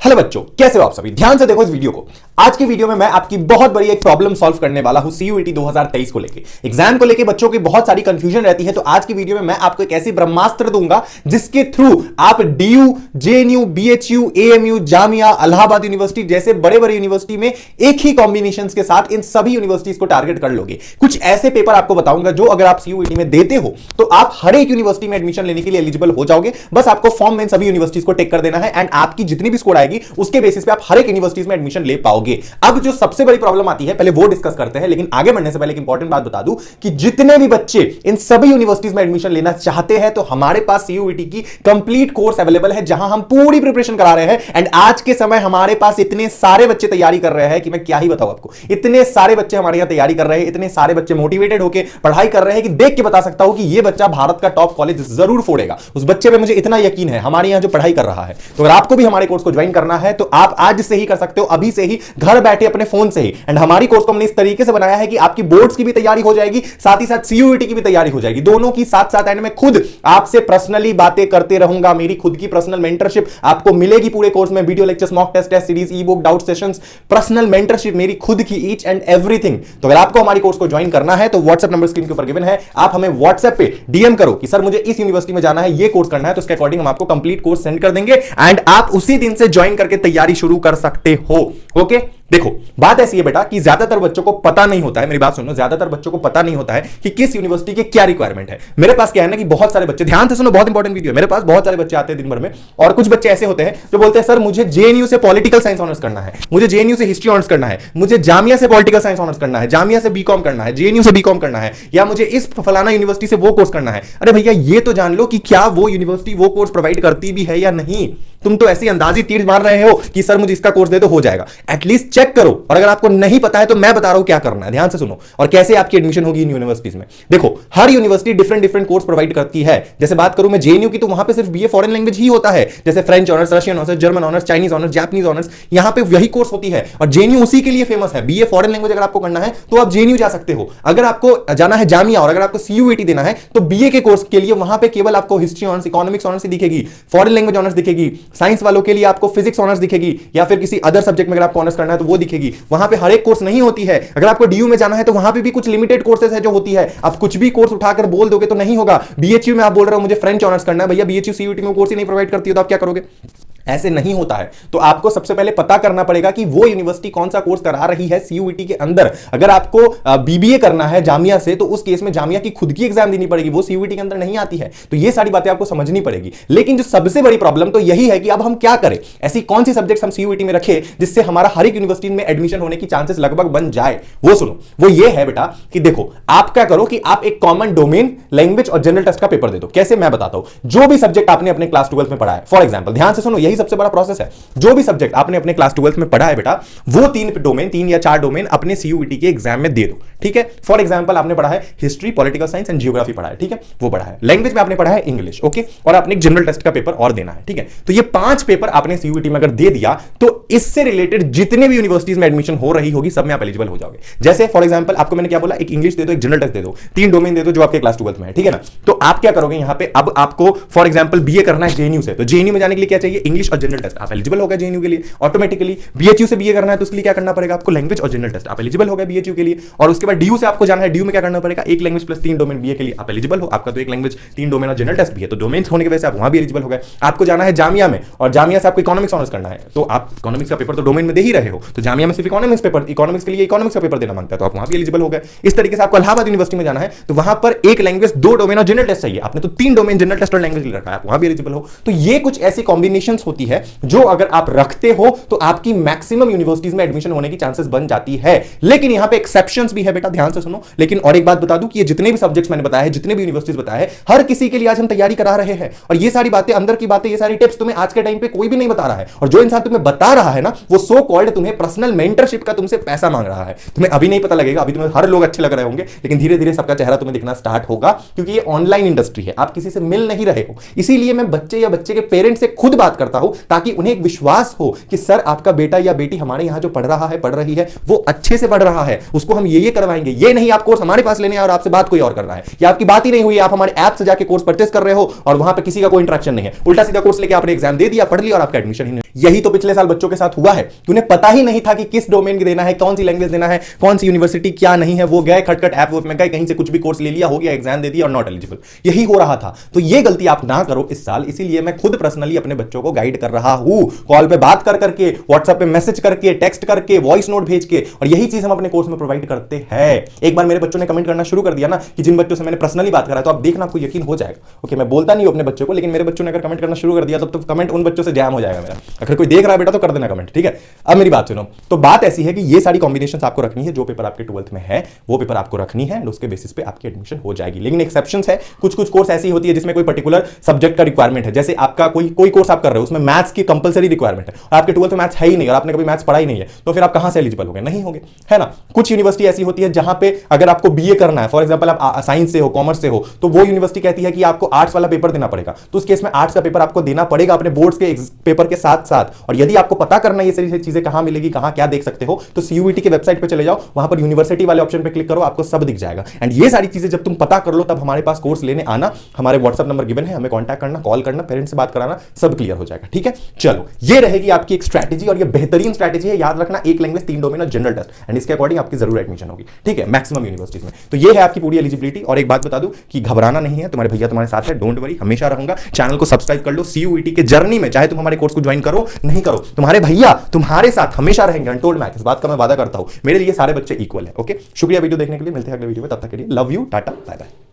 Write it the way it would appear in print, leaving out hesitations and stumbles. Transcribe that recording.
Hello बच्चों, कैसे हो आप सभी। ध्यान से देखो इस वीडियो को। आज की वीडियो में मैं आपकी बहुत बड़ी एक प्रॉब्लम सॉल्व करने वाला हूं सीयूईटी 2023 को लेके। एग्जाम को लेके बच्चों की बहुत सारी कंफ्यूजन रहती है, तो आज की वीडियो में मैं आपको एक ऐसी ब्रह्मास्त्र दूंगा जिसके थ्रू आप DU, JNU, BHU, AMU, Jamia, Allahabad university जैसे बड़े बड़े यूनिवर्सिटी में एक ही कॉम्बिनेशन के साथ इन सभी यूनिवर्सिटीज को टारगेट कर लोगे। कुछ ऐसे पेपर आपको बताऊंगा जो अगर आप सीयूईटी में देते हो तो आप हर एक यूनिवर्सिटी में एडमिशन लेने के लिए एलिजिबल हो जाओगे। बस आपको फॉर्म में सभी यूनिवर्सिटीज को टेक कर देना है एंड आपकी जितनी भी स्कोर आएगी उसके बेसिस पे आप हर एक यूनिवर्सिटीज में एडमिशन ले पाओगे। अब जो सबसे बड़ी प्रॉब्लम आती है पहले वो डिस्कस करते हैं, लेकिन आगे बढ़ने से पहले एक इंपॉर्टेंट बात बता दूं कि जितने भी बच्चे इन सभी यूनिवर्सिटीज में एडमिशन लेना चाहते हैं तो हमारे पास सीयूईटी की कंप्लीट कोर्स अवेलेबल है जहां हम पूरी प्रिपरेशन करा रहे हैं। एंड आज के समय हमारे पास इतने सारे बच्चे तैयारी कर रहे हैं कि मैं क्या ही बताऊं आपको। इतने सारे बच्चे हमारे यहां तैयारी कर रहे हैं, इतने सारे बच्चे मोटिवेटेड होकर पढ़ाई कर रहे हैं कि देख के बता सकता हूं कि यह बच्चा भारत का टॉप कॉलेज जरूर फोड़ेगा। उस बच्चे पे मुझे इतना यकीन है, हमारे यहां जो पढ़ाई कर रहा है। तो अगर आपको भी हमारे कोर्स को ज्वाइन करना है तो आप आज से ही कर सकते हो, अभी से ही, घर बैठे अपने फोन से ही। एंड हमारी कोर्स को हमने इस तरीके से बनाया है कि आपकी बोर्ड्स की भी तैयारी हो जाएगी, साथ ही साथ सीयूईटी की भी तैयारी हो जाएगी, दोनों की साथ साथ। एंड मैं खुद आपसे पर्सनली बातें करते रहूंगा, मेरी खुद की पर्सनल मेंटरशिप आपको मिलेगी पूरे कोर्स में, video lectures, mock test series, e book, doubt sessions, personal mentorship मेरी खुद की, ईच एंड एवरीथिंग। तो अगर आपको हमारी कोर्स को ज्वाइन करना है तो व्हाट्सएप नंबर स्क्रीन के ऊपर गिवन है, आप हमें व्हाट्सएप पे डीएम करो कि सर मुझे इस यूनिवर्सिटी में जाना है, ये कोर्स करना है, तो उसके अकॉर्डिंग हम आपको कंप्लीट कोर्स सेंड कर देंगे एंड आप उसी दिन से ज्वाइन करके तैयारी शुरू कर सकते हो। ओके, देखो बात ऐसी है बेटा कि ज्यादातर बच्चों को पता नहीं होता है, मेरी बात सुनो, ज्यादातर बच्चों को पता नहीं होता है कि किस यूनिवर्सिटी के क्या रिक्वायरमेंट है। मेरे पास क्या है ना कि बहुत सारे बच्चे, ध्यान से सुनो, बहुत इंपॉर्टेंट वीडियो है, मेरे पास बहुत सारे बच्चे आते हैं दिन भर में, और कुछ बच्चे ऐसे होते हैं जो बोलते हैं सर मुझे जेएनयू से पॉलिटिकल साइंस ऑनर्स करना है, मुझे जेएनयू से हिस्ट्री ऑनर्स करना है, मुझे जामिया से पॉलिटिकल साइंस ऑनर्स करना है, जामिया से बीकॉम करना है, जेएनयू से बीकॉम करना है, या मुझे इस फलाना यूनिवर्सिटी से वो कोर्स करना है। अरे भैया ये तो जान लो कि क्या वो यूनिवर्सिटी वो कोर्स प्रोवाइड करती भी है या नहीं। तुम तो ऐसी अंदाजी तीर मार रहे हो कि सर मुझे इसका कोर्स दे दो हो जाएगा। एटलीस्ट चेक करो, और अगर आपको नहीं पता है तो मैं बता रहा हूं क्या करना है, ध्यान से सुनो, और कैसे आपकी एडमिशन होगी इन यूनिवर्सिटीज में। देखो हर university different different course provide करती है। जैसे बात करूं मैं जेएनयू की, तो वहां पे सिर्फ बीए फॉरेन लैंग्वेज ही होता है, जैसे French honours, Russian honours, German honours, Chinese honours, Japanese honours, यहां पे वही कोर्स होती है। और जेएनयू उसी के लिए फेमस है। बीए फॉरेन लैंग्वेज अगर आपको करना है तो आप जेएनयू जा सकते हो। अगर आपको जाना है जामिया और अगर आपको सीयूईटी देना है तो बीए के कोर्स के लिए वहां पे केवल आपको हिस्ट्री ऑनर्स, इकोनॉमिक्स ऑनर्स दिखेगी, फॉरेन लैंग्वेज ऑनर्स दिखेगी, साइंस वालों के लिए आपको फिजिक्स ऑनर्स दिखेगी, या फिर किसी अदर सब्जेक्ट में अगर आपको ऑनर्स करना है तो वो दिखेगी। वहां पे हर एक कोर्स नहीं होती है। अगर आपको डीयू में जाना है तो वहां पे भी कुछ लिमिटेड कोर्सेज है जो होती है। आप कुछ भी कोर्स उठाकर बोल दोगे तो नहीं होगा। बीएचयू में आप बोल रहे हो मुझे फ्रेंच ऑनर्स करना है, भैया बीएचयू सीयूईटी में कोर्स ही नहीं प्रोवाइड करती है, तो आप क्या करोगे? ऐसे नहीं होता है। तो आपको सबसे पहले पता करना पड़ेगा कि वो यूनिवर्सिटी कौन सा कोर्स करा रही है सीयूईटी के अंदर। अगर आपको बीबीए करना है जामिया से तो उस केस में जामिया की खुद की एग्जाम देनी पड़ेगी, वो सीयूईटी के अंदर नहीं आती है। तो ये सारी बातें आपको समझनी पड़ेगी। लेकिन जो सबसे बड़ी प्रॉब्लम तो यही है कि अब हम क्या करें, ऐसी कौन सी सब्जेक्ट हम सीयूईटी में रखें जिससे हमारा हर एक यूनिवर्सिटी में एडमिशन होने की चांसेस लगभग बन जाए। वो सुनो, वो ये है बेटा कि देखो आप क्या करो कि आप एक कॉमन डोमेन, लैंग्वेज और जनरल टेस्ट का पेपर दे दो। कैसे, मैं बताता हूं। जो भी सब्जेक्ट आपने अपने क्लास 12 में पढ़ा है, फॉर एग्जाम्पल, ध्यान से सुनो, यही सबसे बड़ा प्रोसेस है। जो भी सब्जेक्ट आपने अपने क्लास 12 में पढ़ा है बेटा, वो तीन या चार डोमेन अपने सीयूईटी के एग्जाम में दे दो। ठीक है, फॉर एग्जांपल आपने पढ़ा है history, political science and geography पढ़ा है, ठीक है, वो पढ़ा है। लैंग्वेज में आपने पढ़ा है इंग्लिश, ओके, और आपने एक जनरल टेस्ट का पेपर और देना है, ठीक है। तो ये 5 पेपर आपने सीयूईटी में अगर दे दिया तो इससे रिलेटेड जितने भी यूनिवर्सिटीज में एडमिशन हो रही होगी सब में आप एलिजिबल हो जाओगे। जैसे फॉर एग्जांपल आपको मैंने क्या बोला, एक इंग्लिश दे दो, एक जनरल टेस्ट दे दो, 3 डोमेन दे दो जो आपके क्लास 12 में है, ठीक है ना। तो आप क्या करोगे यहां पे, अब आपको फॉर एग्जांपल बीए करना है जेएनयू से, तो जेएनयू में जाने के लिए क्या चाहिए, इंग्लिश और जनरल टेस्ट, आप एलिजिबल हो गए जेएनयू के लिए ऑटोमेटिकली। बीएचयू से बीए करना है तो उसके लिए क्या करना पड़ेगा आपको, लैंग्वेज और जनरल टेस्ट, आप एलिजिबल हो गए बीएचयू के लिए। और उसके बाद डीयू से आपको जाना है, डीयू में क्या करना पड़ेगा, एक लैंग्वेज प्लस 3 डोमेन बीए के लिए, आप एलिजिबल हो। आपका तो एक लैंग्वेज 3 डोमेन और जनरल टेस्ट भी है, तो डोमेन होने की वजह से आप वहां भी एलिजिबल हो गए। आपको जाना है जामिया में और जामिया से आपको इकोनॉमिक्स ऑनर्स करना है, तो आप इकोनॉमिक्स का पेपर तो डोमेन में दे ही रहे हो, तो जामिया में सिर्फ इकोनॉमिक्स पेपर, इकोनॉमिक्स के लिए इकोनॉमिक्स का पेपर देना मांगता है, तो आप वहां भी एलिजिबल हो गए। इस तरीके से आपको इलाहाबाद यूनिवर्सिटी में जाना है तो वहां पर एक लैंग्वेज, 2 डोमेन और जनरल टेस्ट चाहिए, आपने तो 3 डोमेन, जनरल टेस्ट और लैंग्वेज रखा है, आप वहां भी एलिजिबल हो। तो ये कुछ ऐसी कॉम्बिनेशंस होती है जो अगर आप रखते हो तो आपकी मैक्सिमम यूनिवर्सिटीज में एडमिशन होने की चांसेस बन जाती है। लेकिन यहां पे एक्सेप्शंस भी है बेटा, ध्यान से सुनो। लेकिन और एक बात बता दूं कि ये जितने भी सब्जेक्ट्स मैंने बताया है, जितने भी यूनिवर्सिटीज बताया है, हर किसी के लिए आज हम तैयारी करा रहे हैं। और ये सारी बातें, अंदर की बातें, ये सारी टिप्स तुम्हें आज के टाइम पे कोई भी नहीं बता रहा है। और जो इंसान तुम्हें बता रहा है ना, वो सो कॉल्ड तुम्हें पर्सनल मेंटरशिप का तुमसे पैसा मांग रहा है। तुम्हें अभी नहीं पता लगेगा, अभी तुम्हें हर लोग अच्छे लग रहे होंगे, लेकिन धीरे धीरे सबका चेहरा तुम्हें दिखना स्टार्ट होगा, क्योंकि ये ऑनलाइन इंडस्ट्री है, आप किसी से मिल नहीं रहे हो। इसीलिए मैं बच्चे या बच्चे के पेरेंट्स से खुद बात करता हूं ताकि उन्हें एक विश्वास हो कि सर आपका बेटा या बेटी हमारे यहां जो पढ़ रहा है पढ़ रही है वो अच्छे से पढ़ रहा है, उसको हम ये करवाएंगे। ये नहीं आप कोर्स हमारे पास लेने और आपसे बात कोई और कर रहा है, या आपकी बात ही नहीं हुई, आप हमारे ऐप से जाके कोर्स परचेस कर रहे हो और वहां पे किसी का कोई इंटरेक्शन नहीं है, उल्टा सीधा कोर्स लेके आपने एग्जाम दे दिया, पढ़ लिया और आपका एडमिशन ही नहीं। यही तो पिछले साल बच्चों के साथ हुआ है कि उन्हें पता ही नहीं था कि किस डोमेन की देना है, कौन सी लैंग्वेज देना है, कौन सी यूनिवर्सिटी क्या नहीं है। वो गए खटखट ऐप में गए, कहीं से कुछ भी कोर्स ले लिया, हो गया एग्जाम दे दिया और नॉट एलिजिबल। यही हो रहा था। तो ये गलती आप ना करो इस साल, इसीलिए मैं खुद पर्सनली अपने बच्चों को गाइड कर रहा हूं, कॉल पे बात कर करके, व्हाट्सएप पे मैसेज करके, टेक्स्ट करके, वॉइस नोट भेज के, और यही चीज हम अपने कोर्स में प्रोवाइड करते हैं। एक बार मेरे बच्चों ने कमेंट करना शुरू कर दिया ना कि जिन बच्चों से मैंने पर्सनली बात करा, तो आप देखना आपको यकीन हो जाएगा। ओके, मैं बोलता नहीं हूं अपने बच्चों को, लेकिन मेरे बच्चों ने अगर कमेंट करना शुरू कर दिया तो कमेंट उन बच्चों से जैम हो जाएगा मेरा। अगर कोई देख रहा है बेटा तो कर देना कमेंट, ठीक है। अब मेरी बात सुनो। तो बात ऐसी है कि ये सारी कॉम्बिनेशंस आपको रखनी है, जो पेपर आपके 12th में है वो पेपर आपको रखनी है, एंड उसके बेसिस पे आपकी एडमिशन हो जाएगी। लेकिन एक्सेप्शंस है, कुछ कोर्स ऐसी होती है जिसमें कोई पर्टिकुलर सब्जेक्ट का रिक्वायरमेंट है। जैसे आपका कोई कोर्स आप कर रहे हो, उसमें मैथ्स की कंपलसरी रिक्वायरमेंट है और आपके 12th में मैथ्स है ही नहीं और आपने कभी मैथ्स पढ़ा ही नहीं है, तो फिर आप कहां से एलिजिबल होंगे? नहीं होंगे, है ना। कुछ यूनिवर्सिटी ऐसी होती है जहां पे अगर आपको बीए करना है, फॉर एग्जांपल आप साइंस से हो, कॉमर्स से हो, तो वो यूनिवर्सिटी कहती है कि आपको आर्ट्स वाला पेपर देना पड़ेगा, तो उस केस में आर्ट्स का पेपर आपको देना पड़ेगा अपने बोर्ड्स के पेपर के साथ साथ। और यदि आपको पता करना ये सारी चीजें कहां मिलेगी, कहां क्या देख सकते हो, तो सीयूईटी के वेबसाइट पे चले जाओ, वहां पर यूनिवर्सिटी वाले ऑप्शन पे क्लिक करो, आपको सब दिख जाएगा। एंड ये सारी चीजें जब तुम पता कर लो तब हमारे पास कोर्स लेने आना। हमारे व्हाट्सएप नंबर गिवन है, हमें कांटेक्ट करना, कॉल करना, पेरेंट्स से बात कराना, सब क्लियर हो जाएगा, ठीक है। चलो, ये रहेगी आपकी एक स्ट्रैटेजी और ये बेहतरीन स्ट्रैटेजी है। याद रखना, एक लैंग्वेज 3 डोमेन और जनरल टेस्ट, एंड इसके अकॉर्डिंग आपकी जरूर एडमिशन होगी, ठीक है, मैक्सिमम यूनिवर्सिटीज में। तो ये है आपकी पूरी एलिजिबिलिटी। और एक बात बता दूं कि घबराना नहीं है, तुम्हारे भैया तुम्हारे साथ है, डोंट वरी, हमेशा रहूंगा। चैनल को सब्सक्राइब कर लो। सीयूईटी के जर्नी में चाहे तुम हमारे कोर्स को ज्वाइन करो नहीं करो, तुम्हारे भैया तुम्हारे साथ हमेशा रहेंगे, अनटोल्ड मैक्स, इस बात का मैं वादा करता हूं। मेरे लिए सारे बच्चे इक्वल है। ओके, शुक्रिया वीडियो देखने के लिए, मिलते हैं अगले वीडियो में, तब तक के लिए love you, tata, bye bye.